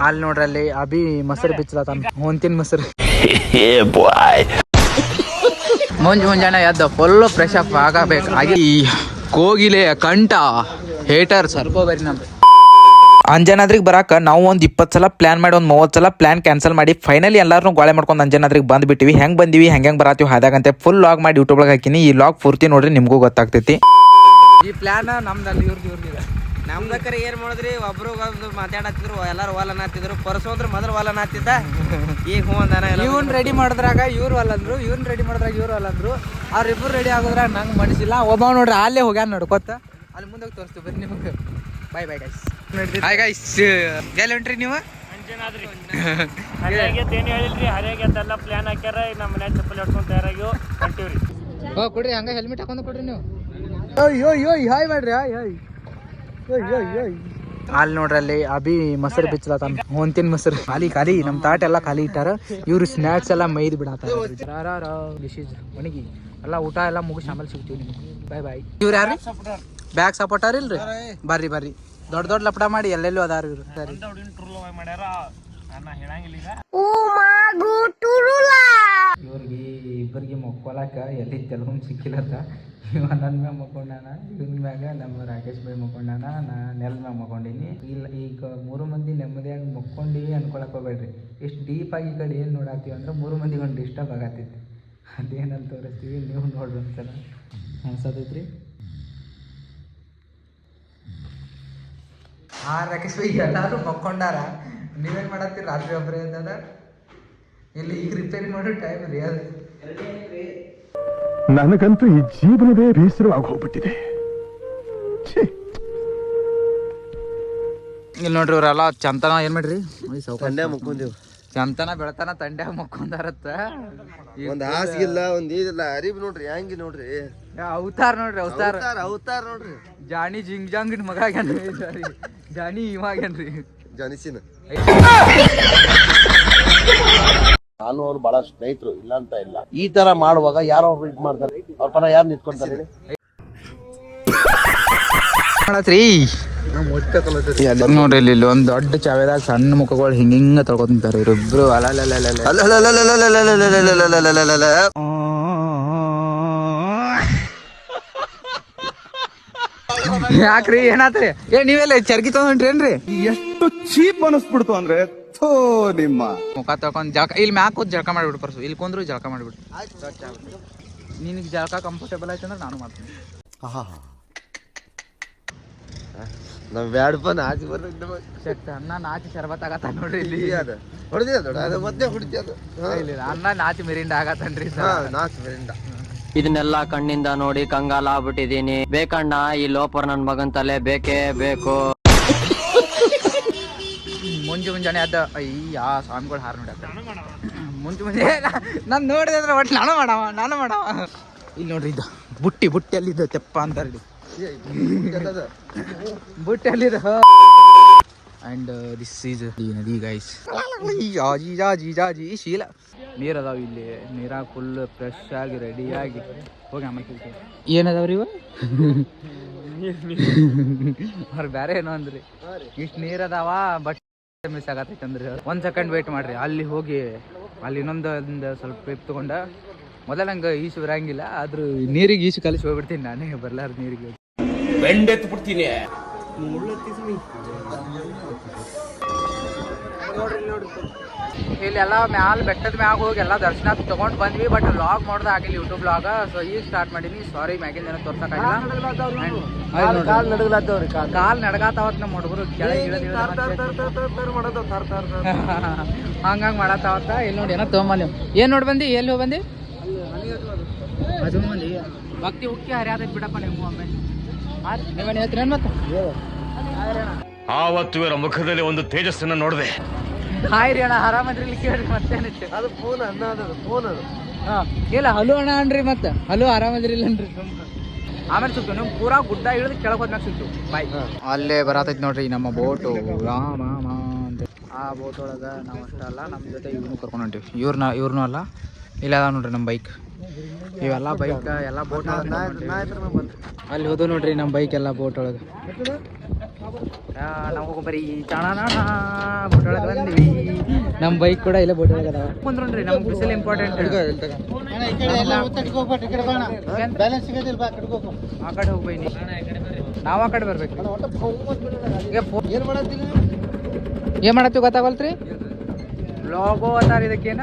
ಅಲ್ಲಿ ನೋಡ್ರಿ ಅಲ್ಲಿ ಅಭಿ ಮೊಸರು ಬಿಚ್ಚಲತ್ತಾನ ಹೊಂತಿನ ಮೊಸರು ಮುಂಜಾನೆ ಎದ್ದು ಫುಲ್ಲು ಫ್ರೆಶ್ ಅಪ್ ಆಗಬೇಕು ಹಾಗೆ ಈ ಕೋಗಿಲೆಯ ಕಂಠ ಹೇಟರ್ ಸರ್ಕೋಬರಿ ನಮ್ದು ಅಂಜನಾದ್ರಿಗೆ ಬರಾಕ ನಾವು ಒಂದು 20 ಸಲ ಪ್ಲಾನ್ ಮಾಡಿ ಒಂದು 30 ಸಲ ಪ್ಲಾನ್ ಕ್ಯಾನ್ಸಲ್ ಮಾಡಿ ಫೈನಲಿ ಎಲ್ಲರೂ ಗೋಳೆ ಮಾಡ್ಕೊಂಡು ಅಂಜನಾದ್ರಿಗೆ ಬಂದ್ಬಿಟ್ಟಿವಿ. ಹೆಂಗೆ ಬಂದಿವಿ ಹೆಂಗೆ ಬರಾತೀವಿ ಹಾದಾಗಂತೆ ಫುಲ್ ಲಾಗ್ ಮಾಡಿ ಯೂಟ್ಯೂಬ್ ಒಳಗೆ ಹಾಕಿನಿ. ಈ ಲಾಗ್ ಪೂರ್ತಿ ನೋಡ್ರಿ ನಿಮಗೂ ಗೊತ್ತಾಗ್ತೈತಿ. ಈ ಪ್ಲಾನ್ ನಮ್ದಲ್ಲಿ ಇವ್ರದ್ದು ನಮ್ದಕ್ಕರ ಏನ್ ಮಾಡಿದ್ರಿ ಒಬ್ರು ಮಾತಾಡತ್ತಿದ್ರು ಎಲ್ಲಾರು ವಾಲನಾತಿದ್ರು ಪರಸೋದ್ರ ಮೊದಲು ವಾಲನಾತಿದ್ದ ಈಗ ಹೂ ಅಂದಾನ ಇವ್ನ ರೆಡಿ ಮಾಡಿದ್ರಾಗ ಇವ್ರು ಅಲ್ಲಂದ್ರು ಇವ್ನ ರೆಡಿ ಮಾಡಿದ್ರಾಗ ಇವ್ರು ಅಲ್ಲಂದ್ರು ಅವ್ರಿಬ್ರು ರೆಡಿ ಆಗೋದ್ರಾಗ ನಂಗೆ ಮನಸ್ಸಿಲ್ಲ. ಒಬ್ಬ ನೋಡ್ರಿ ಅಲ್ಲೇ ಹೋಗ್ಯಾನ ನೋಡ್ಕೊತ ಅಲ್ಲಿ ಮುಂದೆ ತೋರಿಸ್ತೀವಿ ಬರ್ರಿ ನಿಮಗೆ. ಬಾಯ್ ಬಾಯ್ ಗೈಸ್. ಹಾಯ್ ಗೈಸ್ ಎಲ್ಲಿ ಹೊಂಟ್ರಿ ನೀವು? ಏನು ಹೇಳಿದ್ರಿ ಹರಿಯಾಗೆಲ್ಲ ಪ್ಲಾನ್ ಹಾಕ್ಯಾರ ನಮ್ಮ ಮನೆ ಚಪ್ಪಲಿ ಹೊಡ್ಕೊಂಡು ತಯಾರಾಗಿ ಹೊಂಟಿವ್ರಿ. ಹೋ ಕೊಡ್ರಿ ಹಂಗ ಹೆಲ್ಮೆಟ್ ಹಾಕೊಂಡು ಕೊಡ್ರಿ ನೀವು. ಅಯ್ಯೋ ಹಾಯ್ ಮಾಡ್ರಿ ಹಾಯ್ ಅಲ್ಲಿ ನೋಡ್ರಿ ಅಲ್ಲಿ ಅಭಿ ಮೊಸರು ಬಿಚ್ಚಲತ್ತಾನ ಹೊಂತಿನ ಮೊಸರು ಖಾಲಿ ನಮ್ಮ ತಾಟ ಎಲ್ಲ ಖಾಲಿ ಇಟ್ಟಾರ. ಇವ್ರು ಸ್ನ್ಯಾಕ್ಸ್ ಎಲ್ಲ ಮೈದ್ ಬಿಡತ್ತಾರ. ಒಣಗಿ ಎಲ್ಲ ಊಟ ಎಲ್ಲ ಮುಗಿಸಿ ಆಮೇಲೆ ಸಿಗ್ತೀವಿ ನಿಮ್ಗೆ. ಬಾಯ್. ಇವ್ರು ಯಾರು ಬ್ಯಾಗ್ ಸಪೋರ್ಟಾರ ಇಲ್ರಿ? ಬರ್ರಿ ದೊಡ್ಡ ಲಪಡ ಮಾಡಿ ಎಲ್ಲೆಲ್ಲೂ ಅದಾರ ಇವ್ರು. ಇವ್ರಿಗೆ ಇಬ್ಬರಿಗೆ ಮಕ್ಕೊಳಕ ಎಲ್ಲಿ ತೆಲುಗು ಸಿಕ್ಕಿಲ್ಲತ್ತ. ಇವ ನನ್ನ ಮ್ಯಾಗ ಮಕ್ಕೊಂಡಾನ, ಇವನ್ ಮ್ಯಾಗ ನಮ್ಮ ರಾಕೇಶ್ ಭಾಯಿ ಮಕ್ಕೊಂಡಾನ, ನಾ ನೆಲ್ ಮ್ಯಾಗ ಮಕ್ಕೊಂಡೀನಿ. ಇಲ್ಲ ಈಗ 3 ಮಂದಿ ನೆಮ್ಮದಿಯಾಗಿ ಮಕ್ಕೊಂಡಿವಿ ಅನ್ಕೊಳಕ್ ಹೋಗ್ಬೇಡ್ರಿ. ಇಷ್ಟು ಡೀಪ್ ಆಗಿ ಈ ಕಡೆ ಏನು ನೋಡಾತೀವಿ ಅಂದ್ರೆ 3 ಮಂದಿಗೆ ಒಂದು ಡಿಸ್ಟರ್ಬ್ ಆಗತ್ತೈತಿ. ಅದೇನಂತ ತೋರಿಸ್ತೀವಿ, ನೀವು ನೋಡ್ರಿ ಒಂದ್ಸಲ. ಅನ್ಸತೈತ್ರಿ? ರಾಕೇಶ್ ಭಾಯಿ ಎಲ್ಲಾರು ಮಕ್ಕೊಂಡಾರ, ನೀವೇನ್ ಮಾಡತ್ತೀರಿ ರಾತ್ರಿ ಒಬ್ಬರೇ ಅಂತಂದ? ಇಲ್ಲಿ ಈಗ ರಿಪೇರಿ ಮಾಡೋ ಟೈಮ್ ರೀ ಅದು. ನನಗಂತೂ ಈ ಜೀವನವೇ ಬೇಸರವಾಗಿ ಹೋಗ್ಬಿಟ್ಟಿದೆ. ಇಲ್ಲಿ ನೋಡ್ರಿ ಇವ್ರೆಲ್ಲ ಚಂತನ ಏನ್ ಮಾಡ್ರಿ ತಂಡ್ಯಾಗ ಮುಕ್ಕೊಂದೇವ್. ಚಂತನ ಬೆಳತನ ತಂಡ್ಯಾಗ ಮಕ್ಕೊಂಡಾರತ್ತ. ಒಂದ್ ಹಾಸಿಗಿಲ್ಲ ಒಂದ್ ಇದಿಲ್ಲ ಅರಿಬ್ ನೋಡ್ರಿ ಹ್ಯಾಂಗಿ ನೋಡ್ರಿ ಅವತಾರ ನೋಡ್ರಿ ಅವತಾರ ನೋಡ್ರಿ. ಜಾನಿ ಜಿಂಗ್ ಜಾಂಗ್ ಮಗ ಆಗ್ಯಾನ್ರಿ. ಜಾನಿ ಇವಾಗೇನ್ರಿ ಜನಿಸಿನ. ನಾನು ಅವ್ರು ಬಹಳ ಸ್ನೇಹಿತರು, ಇಲ್ಲ ಅಂತ ಇಲ್ಲ. ಈ ತರ ಮಾಡುವಾಗ ಯಾರು ಇದ್ ಮಾಡ್ತಾರೆ, ಅವ್ರ ಪರ ಯಾರು ನಿಂತ್ಕೊಂತಾರೆ? ನೋಡ್ರಿ ಇಲ್ಲಿ ಒಂದ್ ದೊಡ್ಡ ಚಾವೆದಾಗ ಸಣ್ಣ ಮುಖಗಳು ಹಿಂಗ ತೊಳ್ಕೊತಾರೆ ಇವ್ರಿಬ್ರು. ಯಾಕ್ರಿ ಏನಾತ್ರಿ? ನೀವೆಲ್ಲ ಚರ್ಗಿ ತಗೊಂಡ್ರೇನ್ರಿ? ಎಷ್ಟು ಚೀಪ್ ಅನಿಸ್ಬಿಡ್ತು ಅಂದ್ರೆ ನಿಮ್ಮ ಮುಖ ತಕೊಂಡ್ ಜಳಕ ಇಲ್ಲಿ ಮ್ಯಾಕ್ ಕೂತ್ ಜಳಕ ಮಾಡಿಬಿಡು ಪರ್ಸು. ಇಲ್ಲಿ ಕುಂದ್ರು ಜಳಕ ಮಾಡಿಬಿಡು. ನಿನಗೆ ಜಳಕ ಕಂಫರ್ಟೇಬಲ್ ಆಯ್ತು ಅಂದ್ರೆ ನಾನು ಮಾಡ್ತೀನಿ. ನಾವ್ ಬ್ಯಾಡಪ್ಪ ನಾಚಿ ಬರ್ಬೇಕು. ಅನ್ನ ನಾಚಿ ಶರ್ಬತ್ ಆಗತ್ತ ನೋಡ್ರಿ ಇಲ್ಲಿ. ಹೊಡೆದ ಮತ್ತೆ ಹೊಡಿತೀಯ ಅನ್ನ ನಾಚಿ ಮಿರಿಂಡ ಆಗತ್ತನ್ರಿ. ನಾಚ್ ಮಿರಿಂಡ. ಇದನ್ನೆಲ್ಲ ಕಣ್ಣಿಂದ ನೋಡಿ ಕಂಗಾಲ ಆಗ್ಬಿಟ್ಟಿದೀನಿ. ಬೇಕಣ್ಣ ಈ ಲೋಪರ್ ನನ್ ಮಗನ್ ತಲೆ ಬೇಕೇ ಬೇಕು. ಮುಂಜಾನೆ ಅದ ಅಯ್ಯ ಸ್ವಾಮಿಗಳು ಹಾರ ನೋಡಿ ಮುಂಜಾನೆ ನಾನು ನೋಡಿದೆ ಅಂದ್ರೆ ಒಟ್ಟು ನಾನು ಮಾಡವ. ಇಲ್ಲಿ ನೋಡ್ರಿ ಇದು ಬುಟ್ಟಿ ಅಲ್ಲಿದ್ದ ತೆಪ್ಪ ಅಂತಾರ. ಬುಟ್ಟಿ ಅಲ್ಲಿದ. ಅಂಡ್ ದಿಸ್ ಈಸ್ ದಿ ನದಿ ಗೈಸ್. ಜಾಜಿ ಶೀಲ ನೀರ್ ಅದಾವ ಇಲ್ಲಿ. ನೀರಾಗ ಫುಲ್ ಫ್ರೆಶ್ ಆಗಿ ರೆಡಿಯಾಗಿ ಹೋಗಿ ಆಮೇಲೆ ಏನದಾವ್ರಿ ಇವ ಅವ್ರು ಬೇರೆ ಏನೋ ಅಂದ್ರಿ. ಇಷ್ಟು ನೀರ್ ಅದಾವ ಬಟ್ ಮಿಸ್ ಆಗತ್ತೈತೆ ಅಂದ್ರಿ. 1 ಸೆಕೆಂಡ್ ವೇಟ್ ಮಾಡ್ರಿ. ಅಲ್ಲಿ ಹೋಗಿ ಅಲ್ಲಿ ಇನ್ನೊಂದು ಸ್ವಲ್ಪ ಪೈಪ್ ತಗೊಂಡ ಮೊದಲ ನಂಗೆ ಈಸು ಬರಂಗಿಲ್ಲ, ಆದ್ರೂ ನೀರಿಗೆ ಈಸು ಕಲಿಸಿ ಹೋಗ್ಬಿಡ್ತೀನಿ ನಾನೇ ಬರ್ಲಾರ ನೀರಿಗೆ ಬೆಂಡೆತ್ತು ಬಿಡ್ತೀನಿ. ಇಲ್ಲೆಲ್ಲ ಮ್ಯಾಲ ಬೆಟ್ಟದ ಮ್ಯಾಗ ಹೋಗಿ ಎಲ್ಲ ದರ್ಶನ ತಗೊಂಡ್ ಬಂದ್ವಿ. ಬಟ್ ಲಾಗ್ ಮಾಡೋದು ಆಗಿಲ್ಲ ಯೂಟ್ಯೂಬ್ ಲಾಗ. ಸೊ ಈಗ ಸ್ಟಾರ್ಟ್ ಮಾಡೀನಿ. ಸಾರಿ ಮ್ಯಾಗಿಂದ ಏನೋ ತೋರ್ಸಕ್ಕಾಗಿಲ್ಲ. ಕಾಲ್ ನಡಗಾತಾವತ್ ನಮ್ಮ ಹುಡುಗರು ಹಂಗಾಗಿ ಮಾಡತ್ತಾವತ್ತ. ಇಲ್ಲಿ ನೋಡಿ ಏನೋ ತಗೊಂಬಂದಿ. ಏನ್ ನೋಡಿ ಬಂದಿ? ಎಲ್ಲಿ ಹೋಗಿ ಬಂದಿ? ಬಂದಿ ಭಕ್ತಿ ಉಕ್ಕಿ ಹರಿಯಾದ ಬಿಡಪ್ಪ ನೀವು ಒಮ್ಮೆ ನೀವೇನು ಹೇಳ್ತೀರೇನು? ಮತ್ತೆ ಆವತ್ತು ಇವರ ಮುಖದಲ್ಲಿ ಒಂದು ತೇಜಸ್ಸನ್ನು ನೋಡಿದೆ. ಹಾಯ್ ರೀ ಅಣ್ಣ, ಆರಾಮದ್ರಿ? ಕೇಳ್ರಿ ಮತ್ತೇನಿತ್ತು ಅದು ಫೋನ್ ಅನ್ನ ಅದು ಫೋನ್ ಅದು. ಇಲ್ಲ ಹಲೋ ಅಣ್ಣ ಅನ್ರಿ. ಮತ್ತೆ ಹಲೋ ಆರಾಮದ್ರಿಲ್ಲನ್ರಿ. ಆಮೇಲೆ ಸಿಗ್ತು ನೀವು ಪೂರಾ ಗುಡ್ಡ ಇಳಿದು ಕೆಳಗೆ ಹೋದ್ಮ್ಯಾಗ ಸಿಗ್ತು. ಬಾಯ್. ಅಲ್ಲೇ ಬರತೈತಿ ನೋಡ್ರಿ ನಮ್ಮ ಬೋಟು ಅಂತ. ಆ ಬೋಟ್ ಒಳಗೆ ನಾವು ಅಷ್ಟೇ ಅಲ್ಲ, ನಮ್ಮ ಜೊತೆ ಇವ್ರನ್ನೂ ಕರ್ಕೊಂಡು ಹೊಂಟಿವಿ. ಇವ್ರನ್ನೂ ಅಲ್ಲ, ಇಲ್ಲ ಅದಾವ ನೋಡ್ರಿ ನಮ್ಮ ಬೈಕ್. ಇವೆಲ್ಲ ಬೈಕ್ ಎಲ್ಲ ಬೋಟ್ ಅಲ್ಲಿ ಹೋದ ನೋಡ್ರಿ ನಮ್ಮ ಬೈಕ್ ಎಲ್ಲ ಬೋಟ್ ಒಳಗೆ. ನಾವು ಬರೀ ಬೋಟ್ ಒಳಗೆ ಬಂದ್ವಿ. ನಮ್ಮ ಬೈಕ್ ಕೂಡ ಇಲ್ಲ ಬೋಟ್ ಒಳಗೆ ಅದಾವ. ಕುಂದ್ರಿ ನಮ್ಗೆ ಬಿಸಿಲು ಇಂಪಾರ್ಟೆಂಟ್. ಆ ಕಡೆ ಹೋಗ್ಬೈ ನೀ, ನಾವು ಆ ಕಡೆ ಬರ್ಬೇಕು. ಏನ್ ಮಾಡತ್ತೀವಿ ಗೊತ್ತಾಗಲ್ತ್ರಿ? ವ್ಲಾಗೋ ಅತ್ತಾರ ಇದಕ್ಕೇನ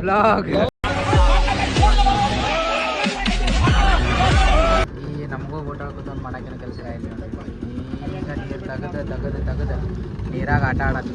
ವ್ಲಾಗ್. ಈ ನಮಗೂ ಬೋಟ್ ಹಾಕೋದು ಮಾಡಾಕಿನ ಕೆಲಸ ಇಲ್ಲ. ಈಗ ನೀರು ತೆಗದ ನೀರಾಗ ಆಟ ಆಡತ್ತೀವಿ.